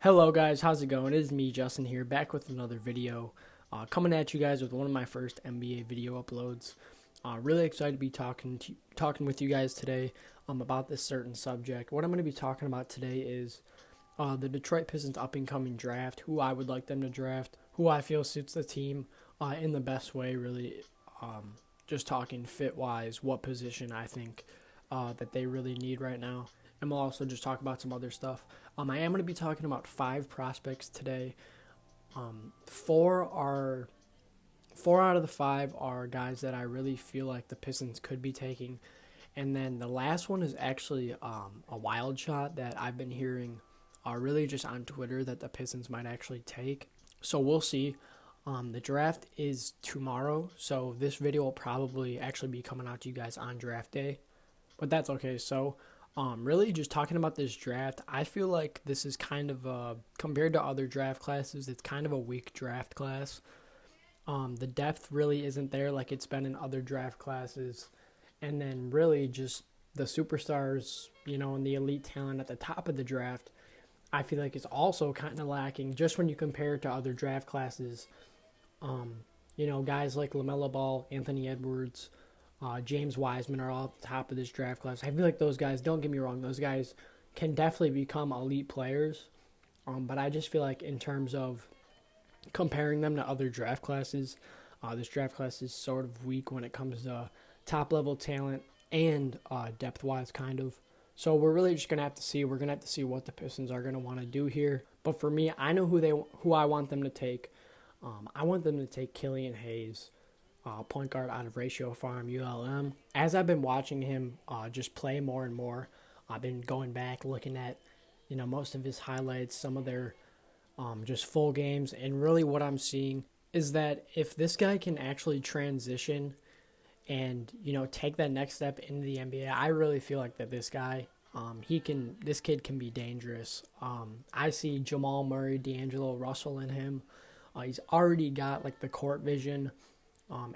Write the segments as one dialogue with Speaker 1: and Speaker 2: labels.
Speaker 1: Hello guys, how's it going? It is me, Justin here, back with another video. Coming at you guys with one of my first NBA video uploads. Really excited to be talking with you guys today about this certain subject. What I'm going to be talking about today is the Detroit Pistons up and coming draft, who I would like them to draft, who I feel suits the team in the best way, really. Just talking fit wise, what position I think that they really need right now. And we'll also just talk about some other stuff. I am going to be talking about 5 prospects today. Four out of the 5 are guys that I really feel like the Pistons could be taking, and then the last one is actually a wild shot that I've been hearing, really just on Twitter, that the Pistons might actually take. So we'll see. The draft is tomorrow, so this video will probably actually be coming out to you guys on draft day, but that's okay. So really just talking about this draft, I feel like this is kind of compared to other draft classes, it's kind of a weak draft class. The depth really isn't there like it's been in other draft classes. And then really just the superstars, and the elite talent at the top of the draft, I feel like it's also kind of lacking just when you compare it to other draft classes. Guys like Lamelo Ball, Anthony Edwards, James Wiseman are all at the top of this draft class. I feel like those guys, don't get me wrong, those guys can definitely become elite players. But I just feel like in terms of comparing them to other draft classes, this draft class is sort of weak when it comes to top level talent and depth wise, kind of. So we're really just gonna have to see. We're gonna have to see what the Pistons are gonna want to do here. But for me, I know who I want them to take. I want them to take Killian Hayes, point guard out of Ratio Farm ULM. As I've been watching him just play more and more, I've been going back looking at most of his highlights, some of their just full games, and really what I'm seeing is that if this guy can actually transition and take that next step into the NBA, I really feel like that this guy, this kid can be dangerous. I see Jamal Murray, D'Angelo Russell in him. He's already got like the court vision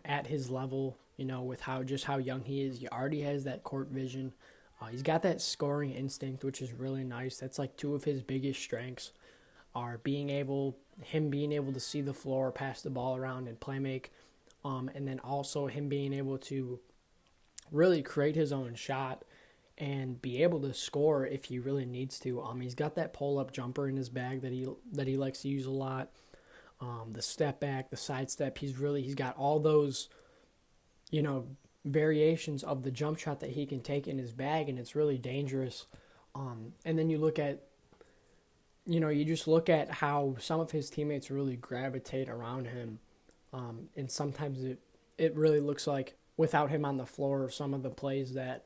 Speaker 1: at his level, with how young he is. He already has that court vision. He's got that scoring instinct, which is really nice. That's like 2 of his biggest strengths, are being able to see the floor, pass the ball around, and play make, and then also him being able to really create his own shot and be able to score if he really needs to. He's got that pull-up jumper in his bag that he likes to use a lot. The step back, the side step, he's got all those, variations of the jump shot that he can take in his bag, and it's really dangerous. And then you just look at how some of his teammates really gravitate around him. And sometimes it really looks like without him on the floor, some of the plays that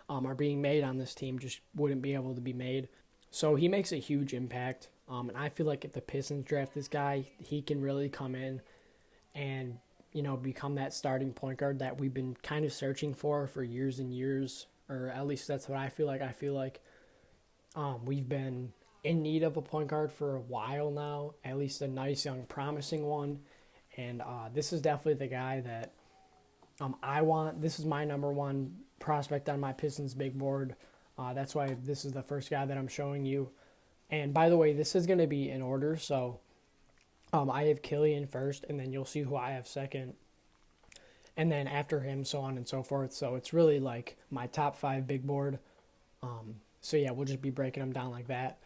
Speaker 1: are being made on this team just wouldn't be able to be made. So he makes a huge impact. And I feel like if the Pistons draft this guy, he can really come in and, become that starting point guard that we've been kind of searching for years and years, or at least that's what I feel like. I feel like we've been in need of a point guard for a while now, at least a nice, young, promising one. And this is definitely the guy that I want. This is my number one prospect on my Pistons big board. That's why this is the first guy that I'm showing you. And by the way, this is going to be in order, so I have Killian first, and then you'll see who I have second, and then after him, so on and so forth. So it's really like my top 5 big board. So yeah, we'll just be breaking them down like that.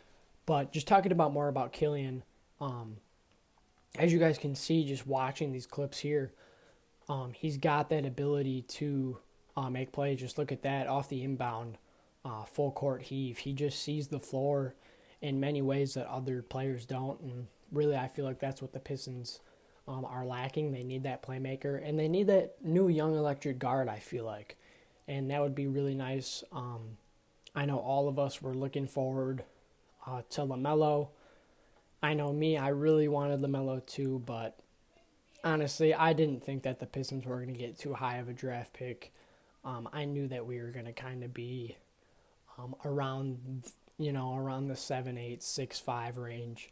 Speaker 1: But just talking more about Killian, as you guys can see just watching these clips here, he's got that ability to make plays. Just look at that off the inbound, full court heave. He just sees the floor in many ways that other players don't, and really I feel like that's what the Pistons are lacking. They need that playmaker, and they need that new young electric guard, I feel like, and that would be really nice. I know all of us were looking forward to Lamelo. I know me, I really wanted Lamelo too, but honestly, I didn't think that the Pistons were going to get too high of a draft pick. I knew that we were going to kind of be around the 7'8", 6'5" range.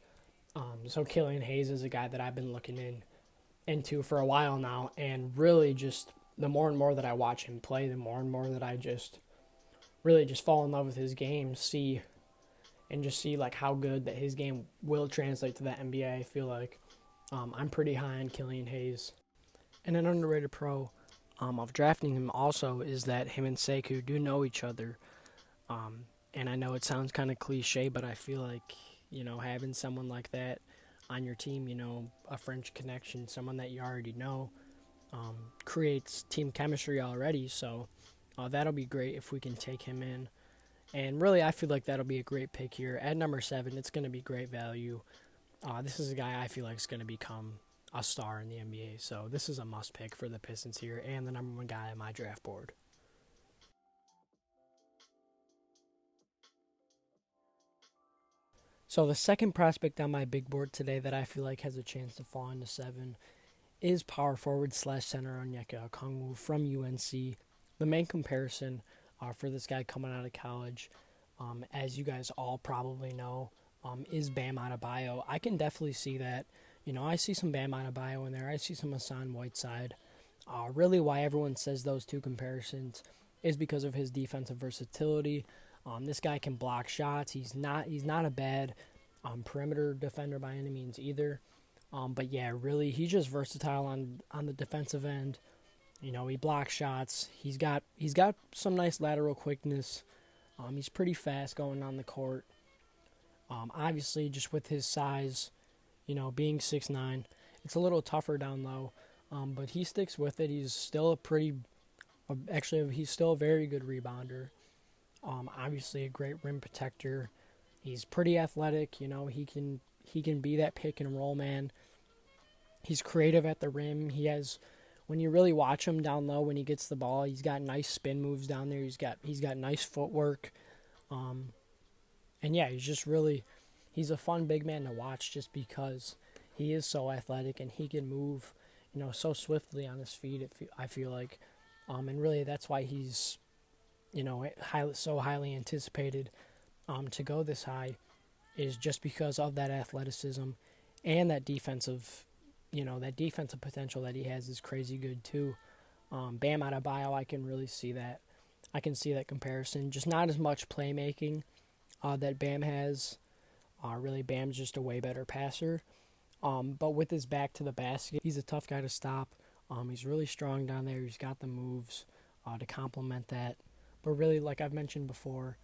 Speaker 1: So Killian Hayes is a guy that I've been looking into for a while now, and really just the more and more that I watch him play, the more and more that I just really just fall in love with his game, see and just see like how good that his game will translate to the NBA. I feel like I'm pretty high on Killian Hayes. And an underrated pro of drafting him also is that him and Sekou do know each other. And I know it sounds kind of cliche, but I feel like, having someone like that on your team, a French connection, someone that you already know, creates team chemistry already. So that'll be great if we can take him in. And really, I feel like that'll be a great pick here. At number 7, it's going to be great value. This is a guy I feel like is going to become a star in the NBA. So this is a must pick for the Pistons here and the number 1 guy on my draft board. So the second prospect on my big board today that I feel like has a chance to fall into 7 is power forward / center Onyeka Okongwu from UNC. The main comparison for this guy coming out of college, as you guys all probably know, is Bam Adebayo. I can definitely see that. I see some Bam Adebayo in there. I see some Hassan Whiteside. Really, why everyone says those two comparisons is because of his defensive versatility. This guy can block shots. He's not a bad perimeter defender by any means either. But yeah, really, he's just versatile on the defensive end. He blocks shots. He's got some nice lateral quickness. He's pretty fast going on the court. Obviously, just with his size, being 6'9", it's a little tougher down low. But he sticks with it. He's still he's still a very good rebounder. Obviously, a great rim protector. He's pretty athletic. He can be that pick and roll man. He's creative at the rim. When you really watch him down low, when he gets the ball, he's got nice spin moves down there. He's got nice footwork. And yeah, he's a fun big man to watch just because he is so athletic and he can move, so swiftly on his feet. I feel like, and really that's why he's, so highly anticipated, to go this high, is just because of that athleticism and that defensive potential that he has is crazy good too. Bam Adebayo, I can really see that. I can see that comparison. Just not as much playmaking that Bam has. Really, Bam's just a way better passer. But with his back to the basket, he's a tough guy to stop. He's really strong down there. He's got the moves to complement that. But really, like I've mentioned before,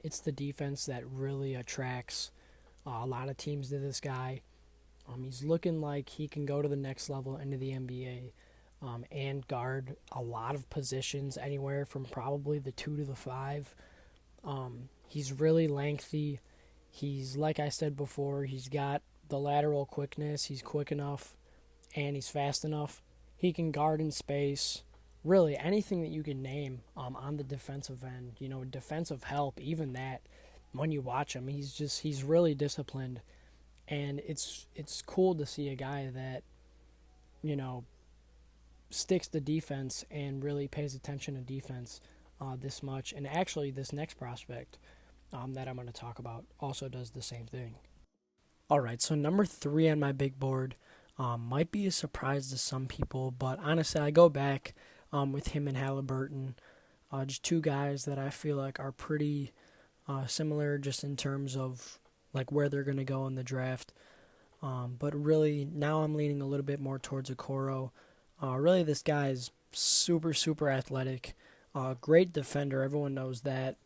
Speaker 1: it's the defense that really attracts a lot of teams to this guy. He's looking like he can go to the next level into the NBA and guard a lot of positions, anywhere from probably the 2 to the 5. He's really lengthy. He's, like I said before, he's got the lateral quickness. He's quick enough and he's fast enough. He can guard in space. Really, anything that you can name on the defensive end, defensive help, even that, when you watch him, he's really disciplined. And it's cool to see a guy that, sticks to defense and really pays attention to defense this much. And actually, this next prospect that I'm going to talk about also does the same thing. All right, so number 3 on my big board might be a surprise to some people, but honestly, I go back with him and Haliburton, just two guys that I feel like are pretty similar just in terms of like where they're going to go in the draft. But really, now I'm leaning a little bit more towards Okoro. Really, this guy is super, super athletic. Great defender. Everyone knows that.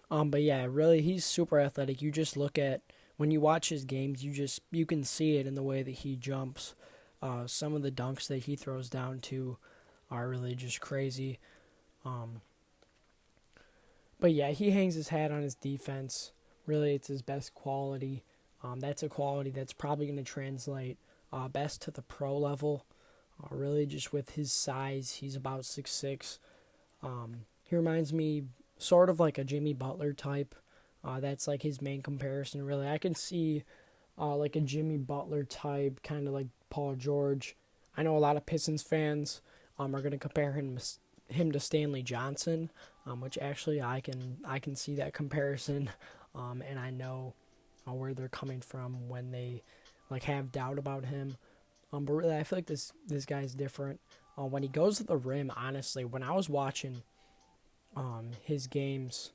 Speaker 1: But yeah, really, he's super athletic. You just look at, when you watch his games, you can see it in the way that he jumps. Some of the dunks that he throws down to are really just crazy. But yeah, he hangs his hat on his defense. Really, it's his best quality. That's a quality that's probably going to translate best to the pro level. Really, just with his size, he's about 6'6". He reminds me sort of like a Jimmy Butler type. That's like his main comparison, really. I can see like a Jimmy Butler type, kind of like Paul George. I know a lot of Pistons fans are going to compare him to Stanley Johnson, which actually I can see that comparison, and I know where they're coming from when they like have doubt about him. But really, I feel like this guy's different. When he goes to the rim, honestly, when I was watching his games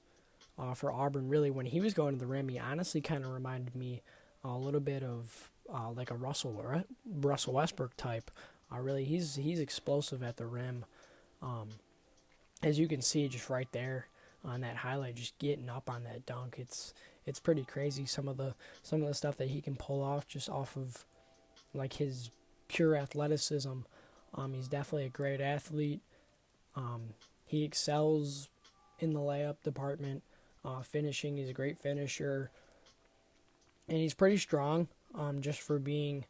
Speaker 1: for Auburn. Really, when he was going to the rim, he honestly kind of reminded me a little bit of like a Russell Westbrook type. Really, he's explosive at the rim. As you can see, just right there on that highlight, just getting up on that dunk, it's pretty crazy. Some of the stuff that he can pull off just off of like his pure athleticism. He's definitely a great athlete. He excels in the layup department. Finishing, he's a great finisher, and he's pretty strong. Just for being,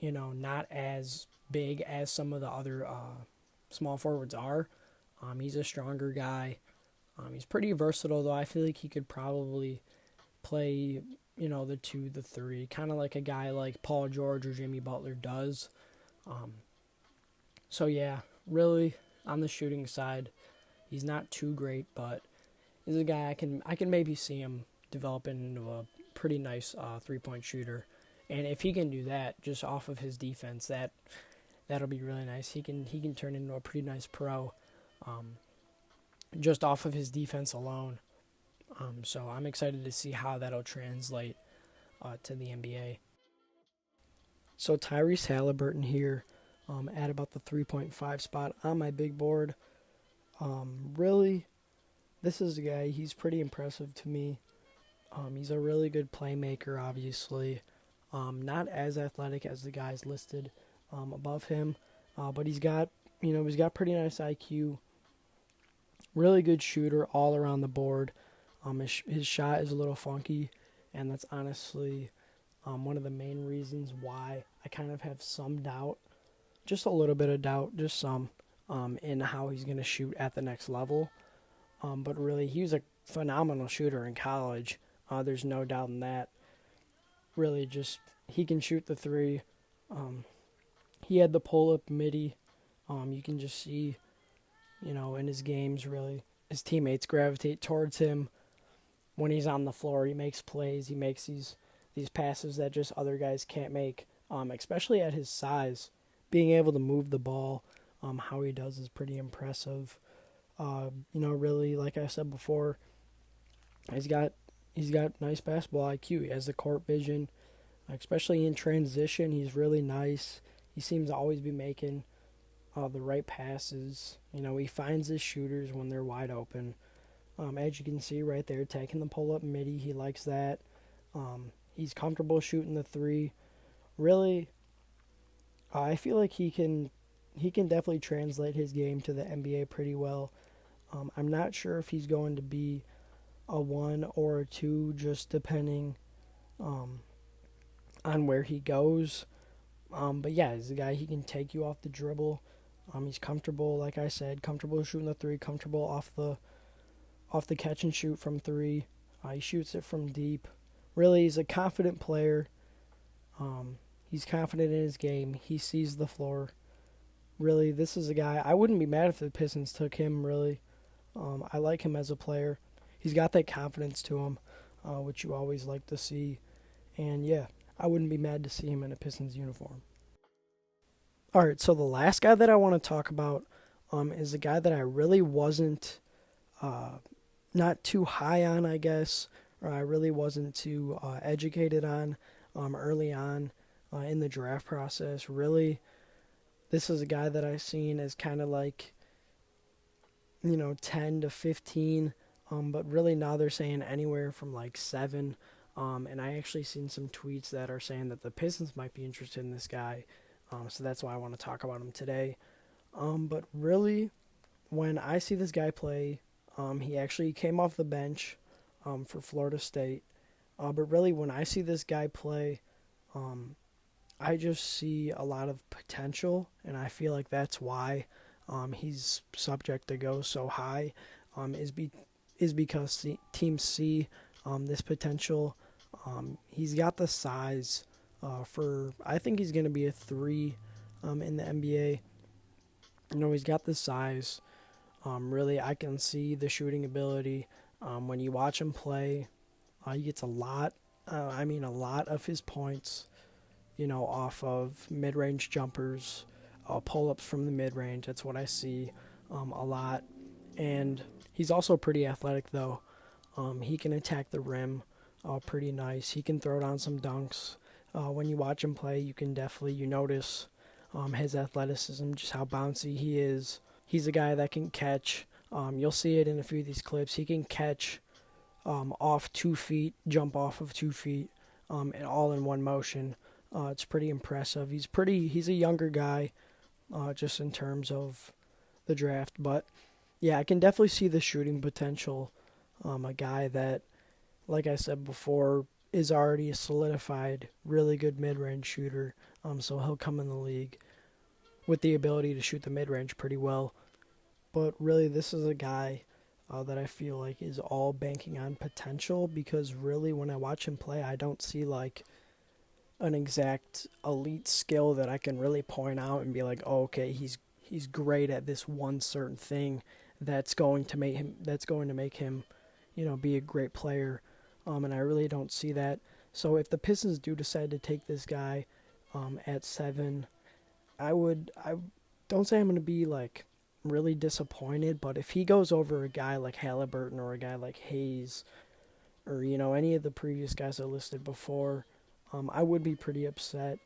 Speaker 1: not as big as some of the other small forwards are. He's a stronger guy. He's pretty versatile, though. I feel like he could probably play, the 2, the 3, kind of like a guy like Paul George or Jimmy Butler does. So yeah, really on the shooting side, he's not too great, but he's a guy I can maybe see him developing into a pretty nice 3-point shooter. And if he can do that just off of his defense, that'll be really nice. He can turn into a pretty nice pro, just off of his defense alone. So I'm excited to see how that'll translate to the NBA. So Tyrese Haliburton here at about the 3.5 spot on my big board. Really, this is a guy, he's pretty impressive to me. He's a really good playmaker, obviously. Not as athletic as the guys listed above him, but he's got pretty nice IQ. Really good shooter all around the board. His shot is a little funky, and that's honestly one of the main reasons why I kind of have some doubt, just a little bit of doubt, just some, in how he's going to shoot at the next level. But really, he was a phenomenal shooter in college. There's no doubt in that. Really, just he can shoot the 3. He had the pull-up midi. You can just see, in his games, really, his teammates gravitate towards him. When he's on the floor, he makes plays. He makes these passes that just other guys can't make, especially at his size. Being able to move the ball, how he does is pretty impressive. Really, like I said before, he's got nice basketball IQ. He has the court vision, especially in transition. He's really nice. He seems to always be making the right passes. He finds his shooters when they're wide open. As you can see right there, taking the pull-up midi, he likes that. He's comfortable shooting the 3. Really, I feel like he can definitely translate his game to the NBA pretty well. I'm not sure if he's going to be a 1 or a 2, just depending on where he goes. But yeah, he's a guy, he can take you off the dribble. He's comfortable, like I said, comfortable shooting the 3, comfortable off the catch and shoot from 3. He shoots it from deep. Really, he's a confident player. He's confident in his game. He sees the floor. Really, this is a guy, I wouldn't be mad if the Pistons took him, really. I like him as a player. He's got that confidence to him, which you always like to see. And yeah, I wouldn't be mad to see him in a Pistons uniform. All right, so the last guy that I want to talk about is a guy that I really wasn't not too high on, I guess, or I really wasn't too educated on early on in the draft process. Really, this is a guy that I've seen as kind of like, 10 to 15, but really now they're saying anywhere from like 7. And I actually seen some tweets that are saying that the Pistons might be interested in this guy. So that's why I want to talk about him today. But really, when I see this guy play, he actually came off the bench for Florida State. But really, when I see this guy play, I just see a lot of potential, and I feel like that's why he's subject to go so high, is because teams see this potential. He's got the size I think he's going to be a 3 in the NBA. He's got the size. Really, I can see the shooting ability. When you watch him play, he gets a lot of his points, off of mid-range jumpers, pull-ups from the mid-range. That's what I see a lot. And He's also pretty athletic though. He can attack the rim pretty nice. He can throw down some dunks. When you watch him play, you notice his athleticism, just how bouncy he is. He's a guy that can catch. You'll see it in a few of these clips. He can catch off 2 feet, jump off of 2 feet, and all in one motion. It's pretty impressive. He's a younger guy, just in terms of the draft. But yeah, I can definitely see the shooting potential. A guy that, like I said before, is already a solidified, really good mid-range shooter. So he'll come in the league with the ability to shoot the mid-range pretty well. But really, this is a guy that I feel like is all banking on potential, because really, when I watch him play, I don't see like an exact elite skill that I can really point out and be like, oh, okay, he's great at this one certain thing that's going to make him, be a great player. And I really don't see that. So if the Pistons do decide to take this guy at 7, I don't say I'm going to be like really disappointed, but if he goes over a guy like Haliburton or a guy like Hayes or any of the previous guys I listed before, I would be pretty upset,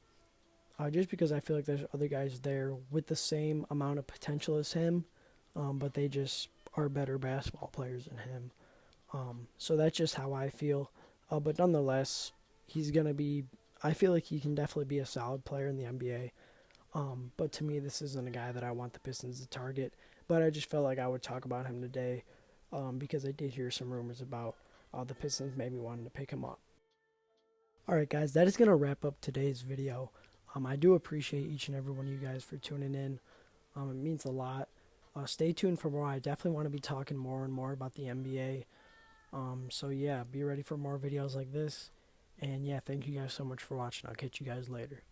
Speaker 1: just because I feel like there's other guys there with the same amount of potential as him, but they just are better basketball players than him. So that's just how I feel. But nonetheless, I feel like he can definitely be a solid player in the NBA. But to me, this isn't a guy that I want the Pistons to target. But I just felt like I would talk about him today, because I did hear some rumors about the Pistons maybe wanting to pick him up. Alright guys, that is going to wrap up today's video. I do appreciate each and every one of you guys for tuning in. It means a lot. Stay tuned for more. I definitely want to be talking more and more about the NBA. So yeah, be ready for more videos like this. And yeah, thank you guys so much for watching. I'll catch you guys later.